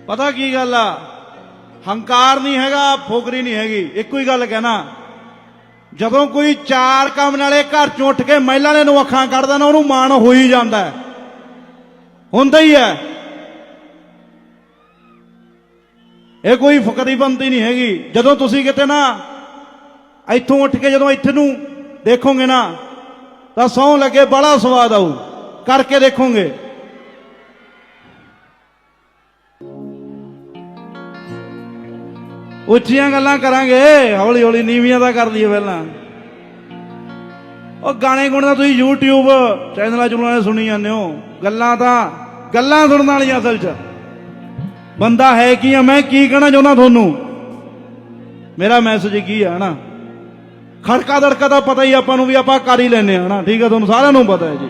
ਪਤਾ ਕੀ ਗੱਲ ਆ, ਹੰਕਾਰ ਨਹੀਂ ਹੈਗਾ, ਫੋਕਰੀ ਨਹੀਂ ਹੈਗੀ। ਇੱਕੋ ਹੀ ਗੱਲ ਕਹਿਣਾ, ਜਦੋਂ ਕੋਈ ਚਾਰ ਕੰਮ ਨਾਲੇ ਘਰ ਚੋਂ ਉੱਠ ਕੇ ਮਹਿਲਾ ਨੇ ਨੂੰ ਅੱਖਾਂ ਕੱਢਦਾ ਨਾ, ਉਹਨੂੰ ਮਾਣ ਹੋ ਹੀ ਜਾਂਦਾ ਹੈ, ਹੁੰਦਾ ਹੀ ਹੈ। ਇਹ ਕੋਈ ਫਕਰੀਬੰਦੀ ਨਹੀਂ ਹੈਗੀ। ਜਦੋਂ ਤੁਸੀਂ ਕਿਤੇ ਨਾ ਇੱਥੋਂ ਉੱਠ ਕੇ ਜਦੋਂ ਇੱਥੇ ਨੂੰ ਦੇਖੋਗੇ ਨਾ, ਤਾਂ ਸਹੁੰ ਲੱਗੇ ਬੜਾ ਸਵਾਦ ਆਊ, ਕਰਕੇ ਦੇਖੋਗੇ। ਉੱਚੀਆਂ ਗੱਲਾਂ ਕਰਾਂਗੇ, ਹੌਲੀ ਹੌਲੀ ਨੀਵੀਆਂ ਦਾ ਕਰ ਲਈਏ ਪਹਿਲਾਂ। ਉਹ ਗਾਣੇ ਗੁਣੇ ਤਾਂ ਤੁਸੀਂ YouTube ਚੈਨਲਾਂ ਚੁਣਾਂ ਸੁਣੀ ਜਾਂਦੇ ਹੋ, ਗੱਲਾਂ ਸੁਣਨ ਵਾਲੀਆਂ। ਅਸਲ 'ਚ ਬੰਦਾ ਹੈ ਕੀ ਆ, ਮੈਂ ਕੀ ਕਹਿਣਾ ਚਾਹੁੰਦਾ ਤੁਹਾਨੂੰ, ਮੇਰਾ ਮੈਸੇਜ ਕੀ ਆ ਨਾ। ਖੜਕਾ ਦੜਕਾ ਤਾਂ ਪਤਾ ਹੀ ਆਪਾਂ ਨੂੰ ਵੀ ਆਪਾਂ ਕਰ ਹੀ ਲੈਂਦੇ ਹਾਂ ਨਾ, ਠੀਕ ਹੈ, ਤੁਹਾਨੂੰ ਸਾਰਿਆਂ ਨੂੰ ਪਤਾ ਹੈ ਜੀ।